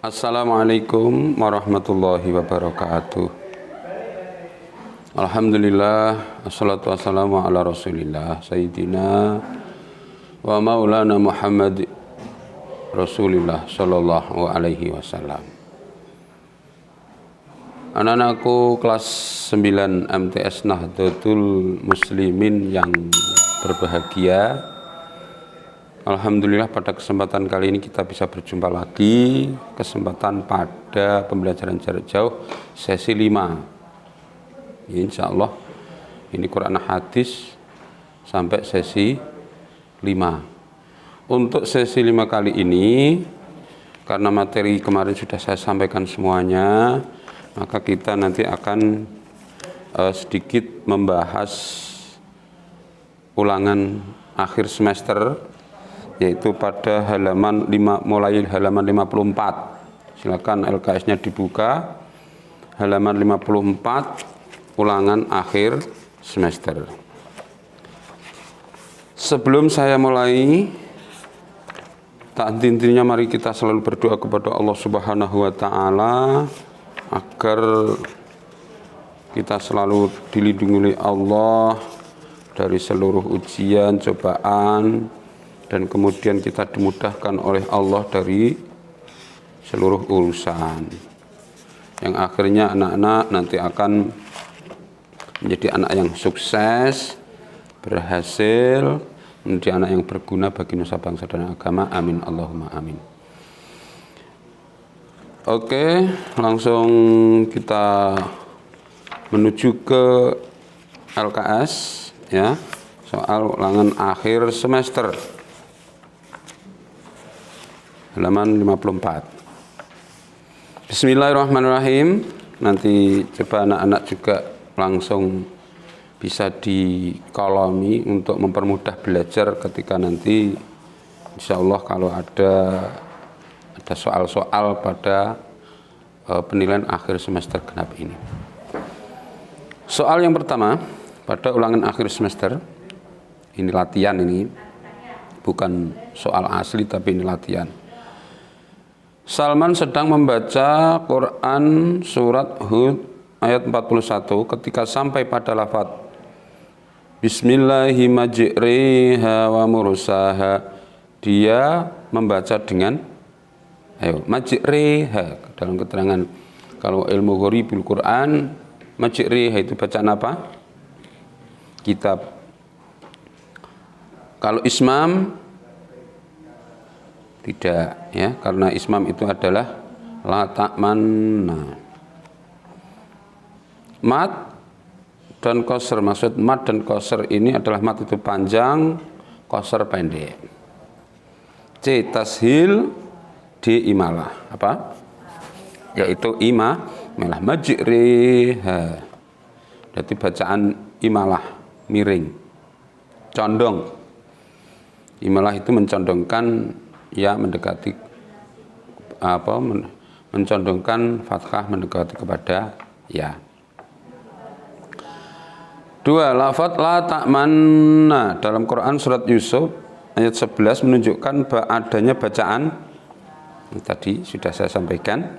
Assalamualaikum warahmatullahi wabarakatuh. Alhamdulillah, assalatu wassalamu ala rasulillah Sayyidina wa maulana Muhammad Rasulillah sallallahu alaihi wasallam. Anak-anakku kelas 9 MTS Nahdlatul Muslimin yang berbahagia, alhamdulillah pada kesempatan kali ini kita bisa berjumpa lagi. Kesempatan pada pembelajaran jarak jauh sesi 5. Insya Allah ini Quran hadis sampai sesi 5. Untuk sesi 5 kali ini, karena materi kemarin sudah saya sampaikan semuanya, maka kita nanti akan sedikit membahas ulangan akhir semester, yaitu pada halaman 5, mulai halaman 54. Silakan LKS-nya dibuka. Halaman 54, ulangan akhir semester. Sebelum saya mulai, tak henti-hentinya mari kita selalu berdoa kepada Allah Subhanahu wa taala agar kita selalu dilindungi oleh Allah dari seluruh ujian, cobaan, dan kemudian kita dimudahkan oleh Allah dari seluruh urusan, yang akhirnya anak-anak nanti akan menjadi anak yang sukses, berhasil, menjadi anak yang berguna bagi nusa bangsa dan agama. Amin Allahumma amin. Oke, langsung kita menuju ke LKS ya, soal ulangan akhir semester. Halaman 54. Bismillahirrahmanirrahim. Nanti coba anak-anak juga langsung bisa dikolomi untuk mempermudah belajar ketika nanti insya Allah kalau ada soal-soal pada penilaian akhir semester genap ini. Soal yang pertama pada ulangan akhir semester, ini latihan, ini bukan soal asli tapi ini latihan. Salman sedang membaca Quran surat Hud ayat 41 ketika sampai pada lafaz Bismillahirrahmanirrahim wa mursaha. Dia membaca dengan majriha. Dalam keterangan kalau ilmu gharibul Quran, majriha itu bacaan apa? Kitab. Kalau ismam tidak, ya, karena ismam itu adalah la ta'manna. Mat dan qasr, maksud mat dan qasr ini adalah mat itu panjang, qasr pendek. C tashil, D imalah. Apa? Yaitu imalah majriha. Berarti bacaan imalah, miring, condong. Imalah itu mencondongkan ya, mendekati mencondongkan fathah mendekati kepada ya. 2. Lafaz la ta'manna dalam Quran surat Yusuf ayat 11 menunjukkan adanya bacaan tadi sudah saya sampaikan,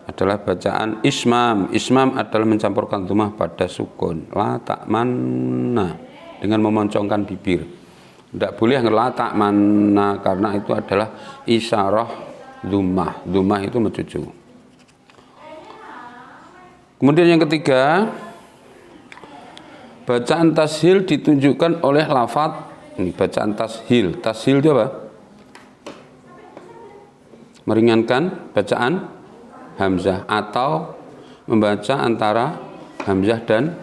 adalah bacaan ismam. Ismam adalah mencampurkan dhammah pada sukun. La ta'manna dengan memoncongkan bibir. Tidak boleh la ta'manna karena itu adalah isyarah dhammah. Dhammah itu mencucu. Kemudian yang ketiga, bacaan tashil ditunjukkan oleh lafaz ini, bacaan tashil. Tashil itu apa? Meringankan bacaan hamzah atau membaca antara hamzah dan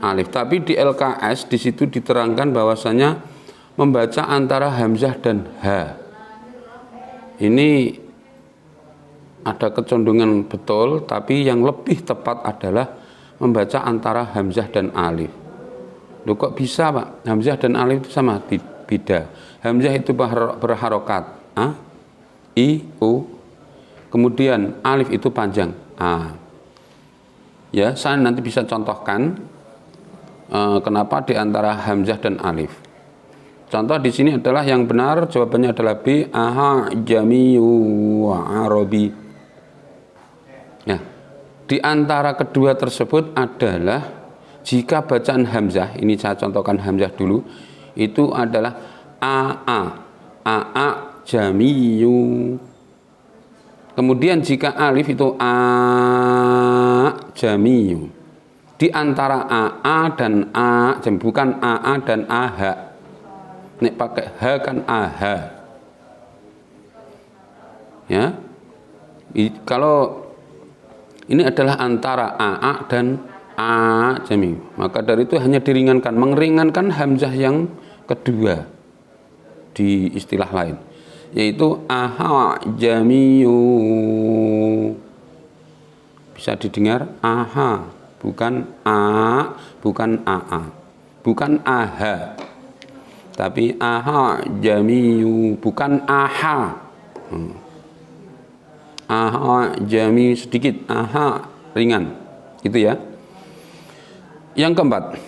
alif. Tapi di LKS di situ diterangkan bahwasanya membaca antara hamzah dan ha. Ini ada kecondongan betul, tapi yang lebih tepat adalah membaca antara hamzah dan alif. Loh kok bisa Pak? Hamzah dan alif itu sama? Beda. Hamzah itu berharokat a, i, u. Kemudian alif itu panjang a. Ya, saya nanti bisa contohkan kenapa di antara hamzah dan alif. Contoh di sini adalah yang benar, jawabannya adalah B, a'jamiyu wa arabi. Nah, di antara kedua tersebut adalah jika bacaan hamzah, ini saya contohkan hamzah dulu, itu adalah a'jamiyu. Kemudian jika alif itu a'jamiyu. Di antara dan bukan dan aha. Nek pakai h kan aha. Ya. Kalau ini adalah antara dan jami, maka dari itu hanya diringankan, mengeringankan hamzah yang kedua di istilah lain, yaitu jamiyu. Bisa didengar bukan bukan bukan aha. Tapi jamiyu, bukan jami sedikit, ringan, gitu ya. Yang keempat,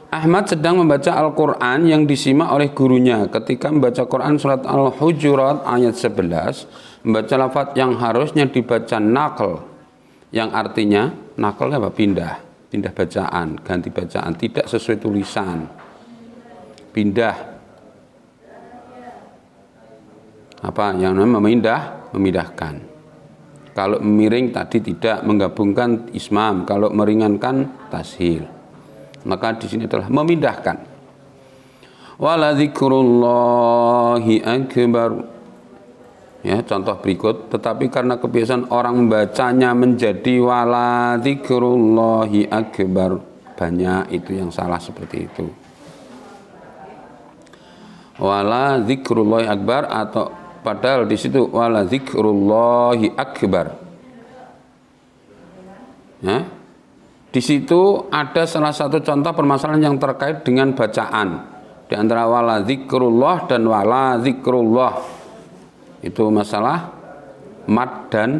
Ahmad sedang membaca Al-Quran yang disimak oleh gurunya. Ketika membaca Quran surat Al-Hujurat ayat 11, membaca lafaz yang harusnya dibaca naql, yang artinya naql apa? Pindah bacaan, ganti bacaan, tidak sesuai tulisan, pindah apa yang namanya memindahkan. Kalau miring tadi tidak, menggabungkan ismam, kalau meringankan tashil. Maka di sini adalah memindahkan. Wala dzikrullahi akbar. Ya, contoh berikut, tetapi karena kebiasaan orang membacanya menjadi wala dzikrullahi akbar, banyak itu yang salah seperti itu. Wala dzikrullahi akbar, atau padahal di situ wala dzikrullahi akbar. Ya. Di situ ada salah satu contoh permasalahan yang terkait dengan bacaan. Di antara wala dzikrullah dan wala dzikrullah. Itu masalah mad dan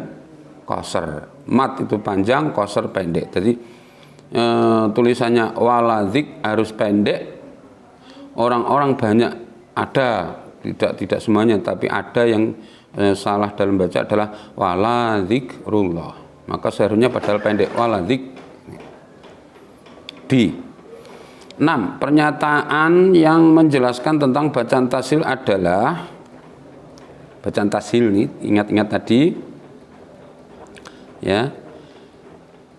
qasr. Mad itu panjang, qasr pendek. Jadi tulisannya wala dzik harus pendek. Orang-orang banyak ada, tidak semuanya, tapi ada yang salah dalam baca adalah wala dzikrullah. Maka seharusnya padahal pendek wala dzik. D. 6. Pernyataan yang menjelaskan tentang bacaan tashil adalah bacaan tashil nih, ingat-ingat tadi ya.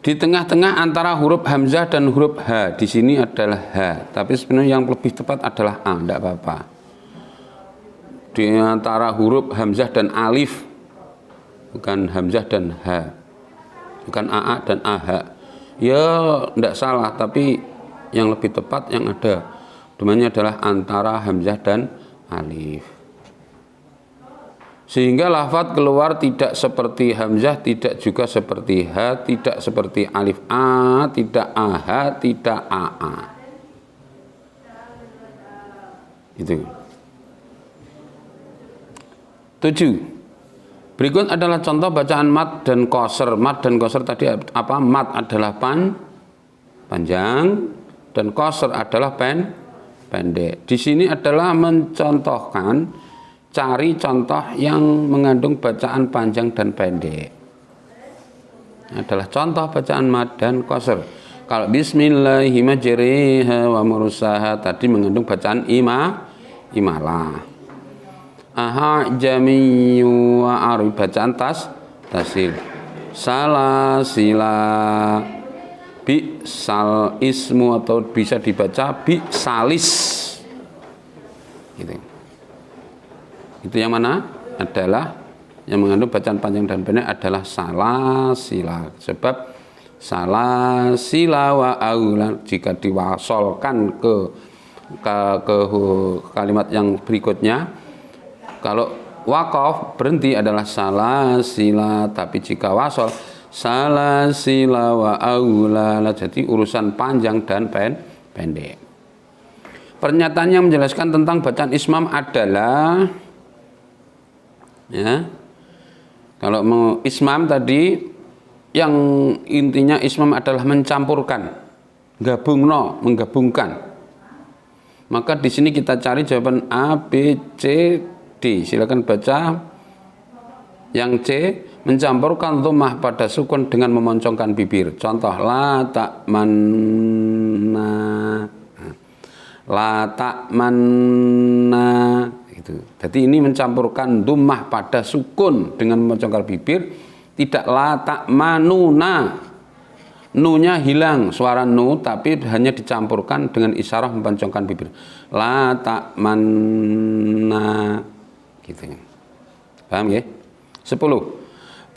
Di tengah-tengah antara huruf hamzah dan huruf h, di sini adalah h, tapi sebenarnya yang lebih tepat adalah a, tidak apa-apa. Di antara huruf hamzah dan alif, bukan hamzah dan h, bukan aa dan ah. Ya, tidak salah, tapi yang lebih tepat yang ada namanya adalah antara hamzah dan alif. Sehingga lafaz keluar tidak seperti hamzah, tidak juga seperti ha, tidak seperti alif a, tidak aha, tidak aa. Itu. 7. Berikut adalah contoh bacaan mad dan qasr. Mad dan qasr tadi apa? Mad adalah panjang dan qasr adalah pendek. Di sini adalah mencontohkan, cari contoh yang mengandung bacaan panjang dan pendek. Adalah contoh bacaan mad dan qasr. Kalau bismillahi majriha wa mursaha tadi mengandung bacaan imalah. Jamiyu wa arif, bacaan tashil. Salasila, bi'sal ismu, atau bisa dibaca bi'salis. Gitu. Itu yang mana? Adalah yang mengandung bacaan panjang dan pendek adalah salasila. Sebab salasila wa aula jika diwasolkan ke kalimat yang berikutnya, kalau waqaf berhenti adalah salasila, tapi jika wasol salasila wa aula, jadi urusan panjang dan pendek. Pernyataan yang menjelaskan tentang bacaan ismam adalah ya, kalau mau ismam tadi yang intinya ismam adalah mencampurkan, menggabungkan. Maka di sini kita cari jawaban A, B, C, D. Silakan baca. Yang C, mencampurkan dhammah pada sukun dengan memoncongkan bibir. Contoh, la ta'manna. La ta'manna. Gitu. Jadi ini mencampurkan dhammah pada sukun dengan memoncongkan bibir. Tidak la ta'manuna. Nu-nya hilang, suara nu, tapi hanya dicampurkan dengan isyarah memoncongkan bibir. La ta'manna. Gitu. Paham ya? 10.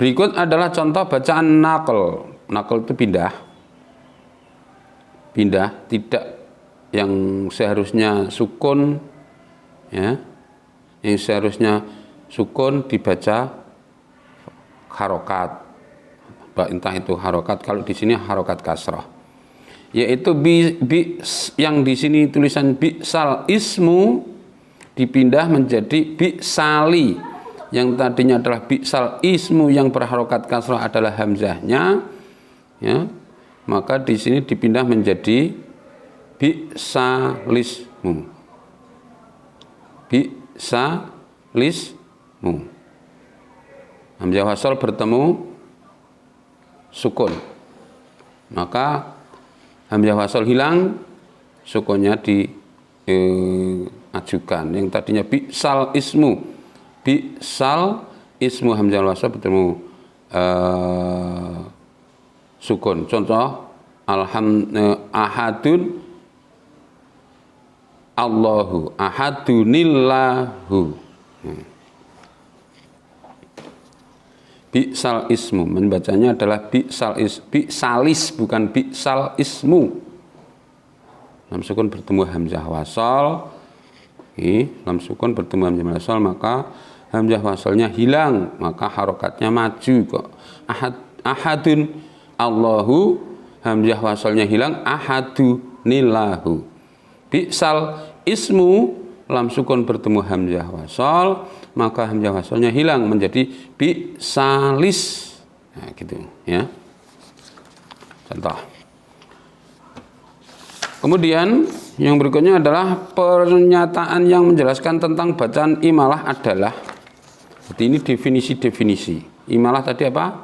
Berikut adalah contoh bacaan naql. Naql itu pindah. Pindah, tidak yang seharusnya sukun, ya. Yang seharusnya sukun dibaca harokat. Entah itu harokat, kalau di sini harokat kasrah. Yaitu yang di sini tulisan bi'sal ismu dipindah menjadi bi'sali. Yang tadinya adalah bi'sal ismu yang berharokat kasrah adalah hamzahnya, ya, maka di sini dipindah menjadi bi'salismu. Bi'salismu. Hamzah wasal bertemu sukun, maka hamzah wasal hilang, sukunnya diajukan. Yang tadinya bi'sal ismu. Bi'sal ismu hamzah wasal bertemu sukun. Contoh ahadun Allahu, ahadunillahu. Bi'sal ismu, membacanya adalah bi'salis, bukan bi'sal ismu. Lam sukun bertemu hamzah wasal. Lam sukun bertemu hamzah wasal, maka hamzah wasalnya hilang, maka harokatnya maju kok. Ahadun Allahu, hamzah wasalnya hilang, ahadunillahu. Bi'sal ismu, lam sukun bertemu hamzah wasal, maka hamzah wasalnya hilang menjadi bi'salis. Nah, gitu ya. Contoh. Kemudian yang berikutnya adalah pernyataan yang menjelaskan tentang bacaan imalah adalah. Jadi ini definisi-definisi. Imalah tadi apa?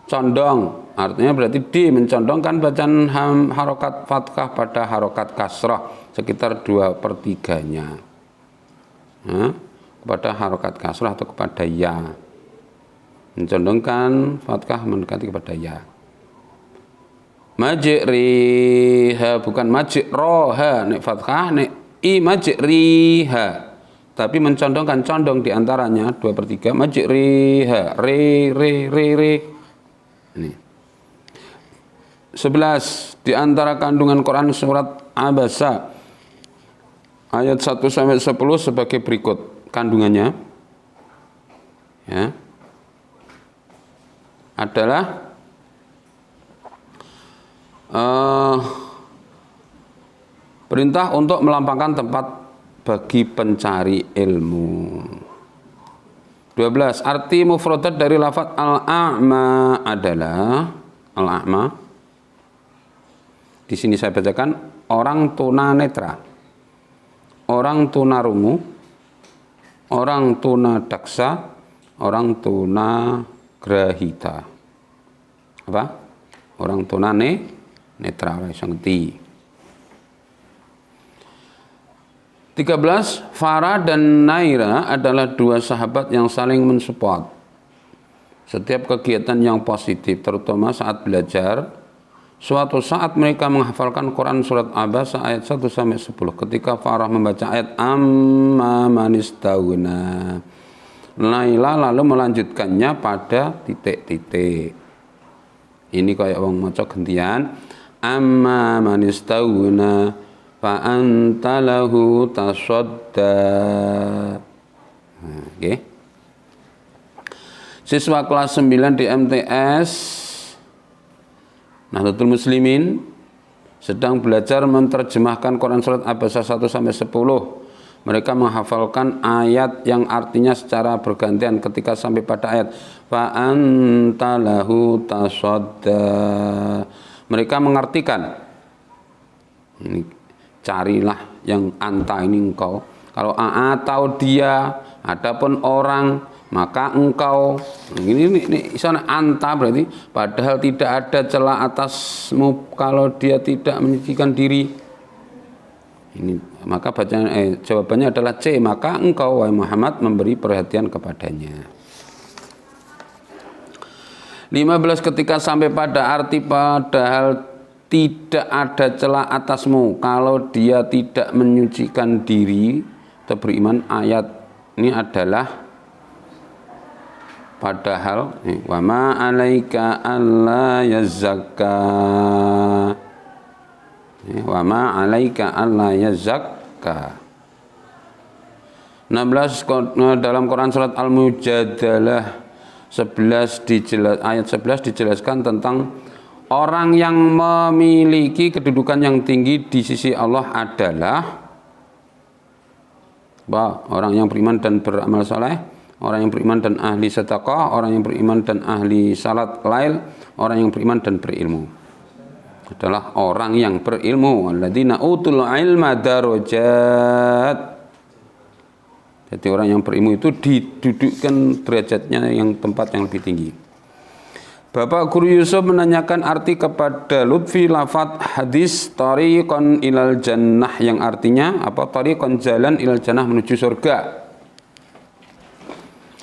Condong. Artinya berarti D mencondongkan bacaan harokat fathah pada harokat kasrah sekitar 2/3-nya. Kepada harokat kasrah atau kepada ya. Mencondongkan fathah mendekati kepada ya. Majriha, bukan majroha, nek fathah, nek i majriha. Tapi mencondongkan, condong diantaranya 2/3. Majriha, re. Ini 11. Di antara kandungan Quran surat Abasa ayat 1-10 sebagai berikut kandungannya, ya, adalah perintah untuk melampangkan tempat bagi pencari ilmu. 12. Arti mufradat dari lafaz al-a'ma adalah al-a'ma. Di sini saya bacakan orang tunanetra, orang tunarungu, orang tunadaksa, orang tunagrahita. Apa? Orang tunanetra, orang iso ngerti. 13. Farah dan Naira adalah dua sahabat yang saling mensupport. Setiap kegiatan yang positif, terutama saat belajar, suatu saat mereka menghafalkan Quran surat Abasa ayat 1-10. Ketika Farah membaca ayat amma manistawna, Naila lalu melanjutkannya pada titik-titik. Ini kayak wong maca gentian. Amma manistawna fa anta lahu tasadda. Oke. Siswa kelas 9 di MTS Nahdlatul Muslimin sedang belajar menerjemahkan Quran surat Abasa 1-10. Mereka menghafalkan ayat yang artinya secara bergantian. Ketika sampai pada ayat fa anta lahu tasadda, mereka mengartikan ini carilah yang anta ini engkau. Kalau atau dia, adapun orang, maka engkau. Ini sana anta berarti padahal tidak ada celah atasmu kalau dia tidak menyucikan diri. Ini maka bacaan jawabannya adalah C, maka engkau wahai Muhammad memberi perhatian kepadanya. 15 ketika sampai pada arti padahal tidak ada celah atasmu kalau dia tidak menyucikan diri atau beriman, ayat ini adalah padahal wa ma 'alaika alla yazakka, wa ma 'alaika alla yazakka. 16 dalam Quran surat Al-Mujadalah 11 ayat 11 dijelaskan tentang orang yang memiliki kedudukan yang tinggi di sisi Allah adalah orang yang beriman dan beramal saleh, orang yang beriman dan ahli sedekah, orang yang beriman dan ahli salat lail, orang yang beriman dan berilmu. Adalah orang yang berilmu. Alladzina utul ilma darajat. Jadi orang yang berilmu itu didudukkan derajatnya yang tempat yang lebih tinggi. Bapak Guru Yusuf menanyakan arti kepada Lutfi lafadz hadis tariqan ilal jannah yang artinya apa? Tariqan jalan ilal jannah menuju surga.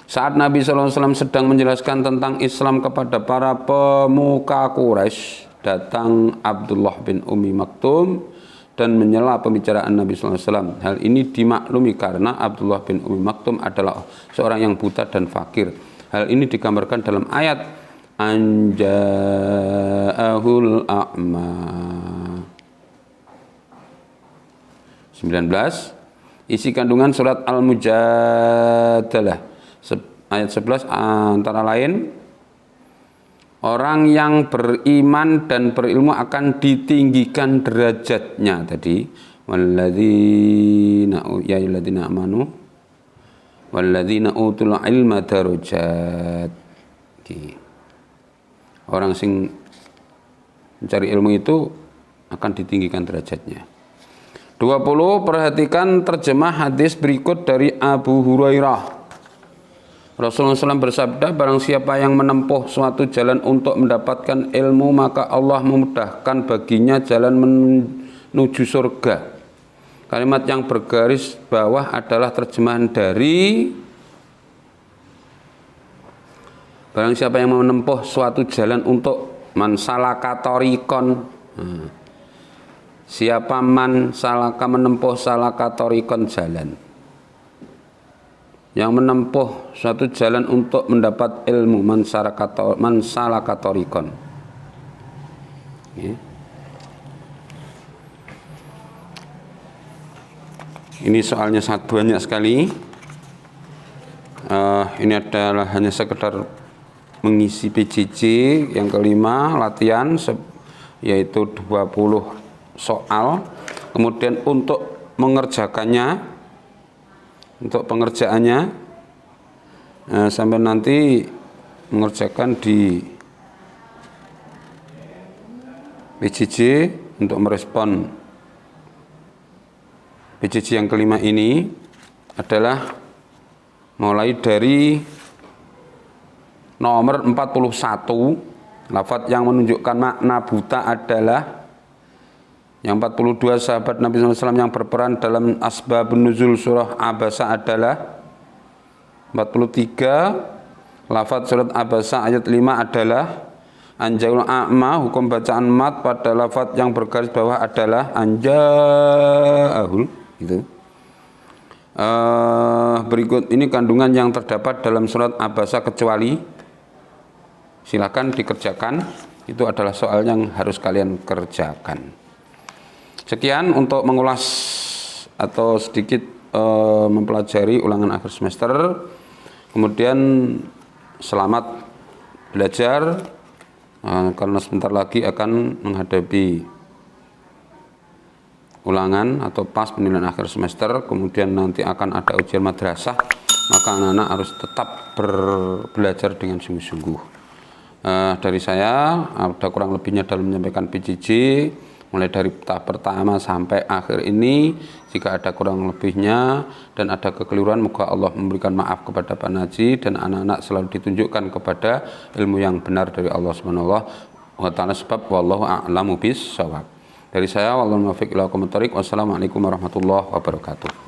Saat Nabi SAW sedang menjelaskan tentang Islam kepada para pemuka Quraisy, datang Abdullah bin Ummi Maktum dan menyela pembicaraan Nabi SAW. Hal ini dimaklumi karena Abdullah bin Ummi Maktum adalah seorang yang buta dan fakir. Hal ini digambarkan dalam ayat Anja'ahul a'ma 19. Isi kandungan surat Al-Mujadalah ayat 11 antara lain, orang yang beriman dan berilmu akan ditinggikan derajatnya tadi. Walladzina ya ayyuhalladzina amanu walladzina utul ilma darajat. Orang sing mencari ilmu itu akan ditinggikan derajatnya. 20. Perhatikan terjemah hadis berikut dari Abu Hurairah. Rasulullah SAW bersabda, barang siapa yang menempuh suatu jalan untuk mendapatkan ilmu, maka Allah memudahkan baginya jalan menuju surga. Kalimat yang bergaris bawah adalah terjemahan dari barang siapa yang menempuh suatu jalan untuk mansalaka torikon. Siapa man salaka menempuh salaka torikon jalan, yang menempuh suatu jalan untuk mendapat ilmu, mansalaka torikon. Ini soalnya sangat banyak sekali. Ini adalah hanya sekedar mengisi PJJ yang kelima, latihan yaitu 20 soal. Kemudian untuk mengerjakannya, untuk pengerjaannya sampai nanti mengerjakan di PJJ untuk merespon PJJ yang kelima ini adalah mulai dari nomor 41, lafadz yang menunjukkan makna buta adalah. Yang 42, sahabat Nabi SAW yang berperan dalam asbabun nuzul surah Abasa adalah. 43, lafadz surat Abasa ayat 5 adalah. Anjaul a'ma, hukum bacaan mat pada lafadz yang bergaris bawah adalah anja'ahul. Gitu. Berikut ini kandungan yang terdapat dalam surat Abasa kecuali. Silakan dikerjakan. Itu adalah soal yang harus kalian kerjakan. Sekian untuk mengulas atau sedikit mempelajari ulangan akhir semester. Kemudian selamat belajar karena sebentar lagi akan menghadapi ulangan atau pas penilaian akhir semester. Kemudian nanti akan ada ujian madrasah, maka anak-anak harus tetap belajar dengan sungguh-sungguh. Dari saya ada kurang lebihnya dalam menyampaikan PJJ. mulai dari tahap pertama sampai akhir ini. Jika ada kurang lebihnya dan ada kekeliruan, moga Allah memberikan maaf kepada Pak Naji dan anak-anak selalu ditunjukkan kepada ilmu yang benar dari Allah Subhanahu wa ta'ala, sebab wallahu a'lamu bis shawab. Dari saya, wallahu muwaffiq ila aqwamit thoriq. Wassalamualaikum warahmatullahi wabarakatuh.